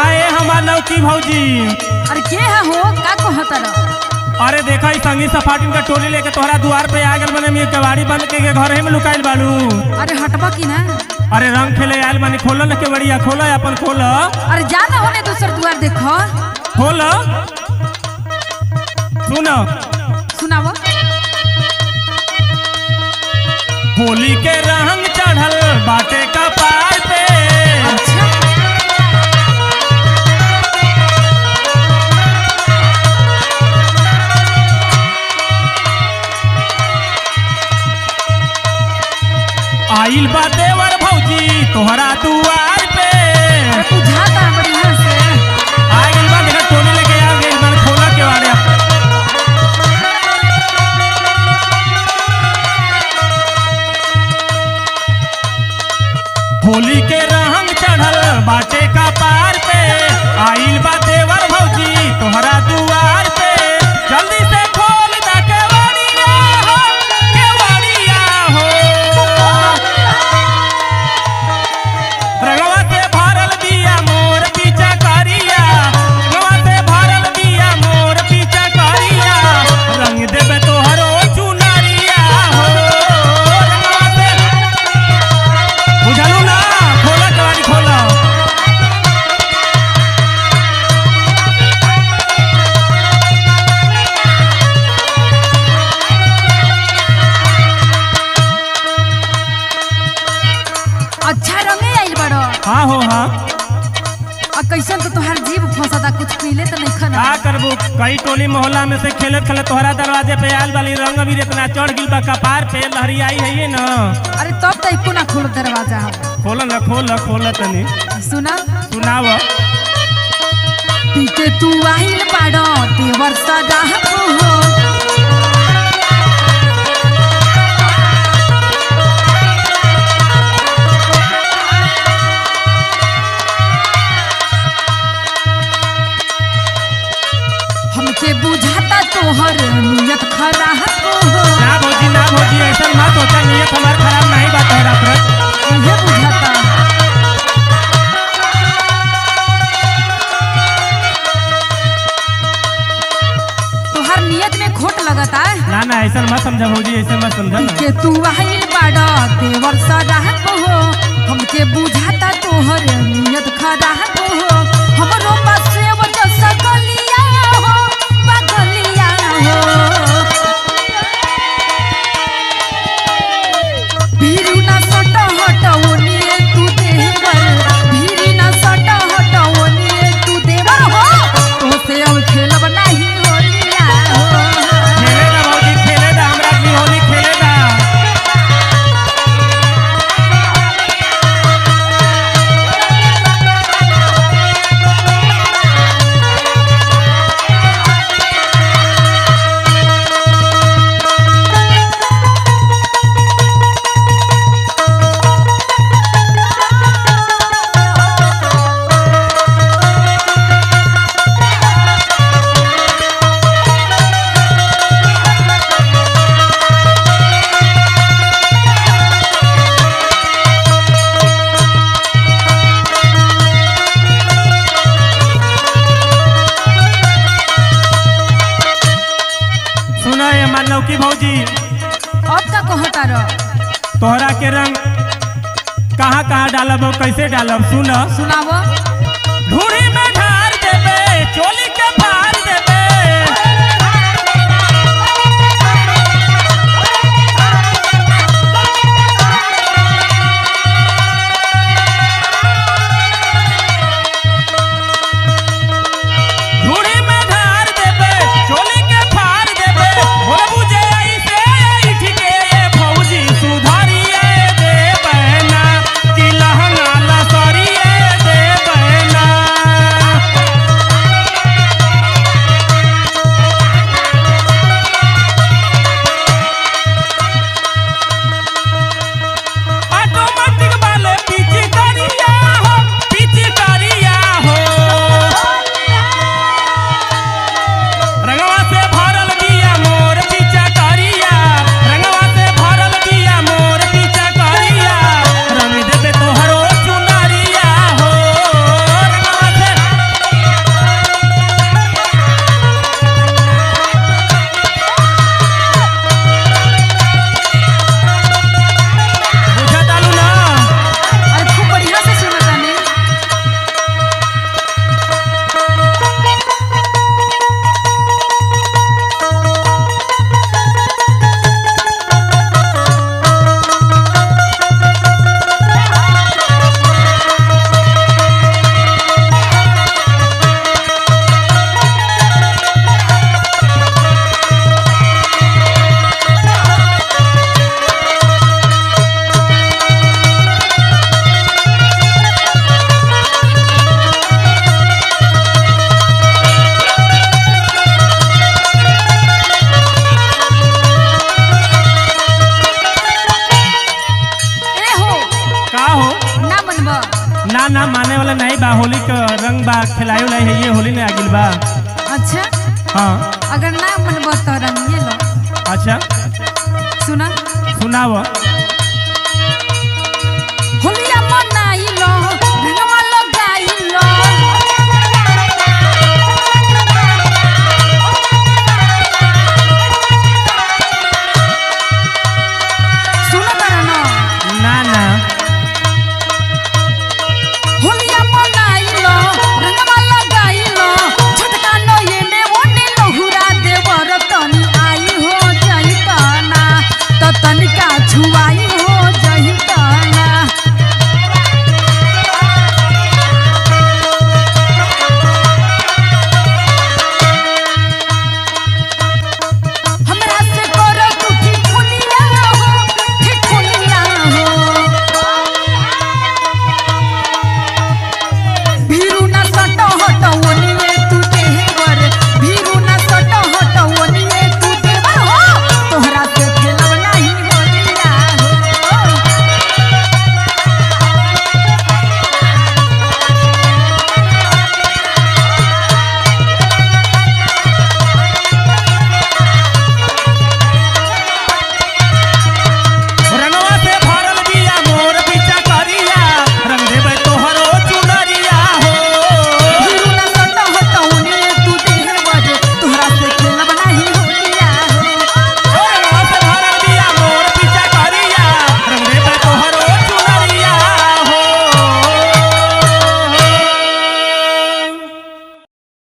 काहे हमार नौकी भौजी। अरे के है हो का कहत रह? अरे देखा संगी सपाटी का टोली लेके तोहरा द्वार पे आ गल बने केवाड़ी बंद के घर में लुकाइल बालू। अरे हटबा की ना। अरे रंग खेले आयल मानी खोल न केवड़िया खोल अपन खोल। अरे जाना होने दूसर द्वार देखो। खोल सुनो सुनाओ। होली के रंग चढ़ल बाटे का पार पे। अच्छा आइल बा देवर भौजी तोहरा दुआर पे। बुझाता बढ़िया से आ गइल बा देखा टोली लेके आ गइल बा खोला केवाड़िया। होली के रंग चढ़ल बाटे का पार पे। आइल बा देवर भौजी तोहरा दुआर पे। जल्दी से खोल दा केवाड़िया हो केवाड़िया हो। रंगवा से भरल बिया मोर पीछा करिया। रंगवा से भरल बिया मोर पीछा करिया। रंग देबे तोहरो चुनरिया हो। रंगवा से बुझलू ना खोला केवाड़ी खोला। अच्छा रंगे आइल बड़ो। हाँ हो हाँ और कैसन तो तोहार जीव फंसदा कुछ पीले तो नहीं खाना। का करबू कई टोली मोहल्ला में से खेलत खेलत तोहरा दरवाजे पे आयल वाली रंग अभी इतना चढ़ गिल बा कपार पे लहरी आई है ये ना। अरे तब तो एको ना खोल दरवाजा हम। खोल तनी सुना सुनाव। पीके तू आइल बाड़ो देवर सदा हो। हमके बुझाता तोहर नियत खराब हो। ना भौजी ऐसा मत होता नियत हमार खराब नहीं बा तोहरा पर। मुझे बुझाता तोहर नियत में खोट लगता। ना ऐसा मत समझा भौजी ऐसा मत समझा ना। के तू आइल बाड़ा देवर सदा हो। हमके बुझाता तोहर नियत खराब हो। हमरो पास से वो सकलिया हो बगलिया हो। भीरू ना सट हटवनिए तू देवर। भीरी ना सट हटवनिए तू देवर हो। तो से अब खेलब नहीं होलिया हो। खेले दा भौजी खेले दा हमरा की होली खेले दा। सुना ये मान लो की भौजी अब का कहता रह? तोहरा के रंग कहाँ कहाँ डालब और कैसे डालब सुन। सुनावो। ढूढ़ी में ढार देबे चोली के फाड़ देबे। ढूढ़ी में ढार देबे चोली के फाड़ देबे। बोले बुझे ऐसे ऐठ के ये भौजी सुधारिए देबे ना। कि लहंगा लसरिए देबे ना। ना ना माने वाला नहीं बा, होली का रंग बा, खिलाए वाला है, ये होली में आगिल बा। अच्छा हाँ अगर ना मन तो रंगिए लो। अच्छा सुना सुनाव।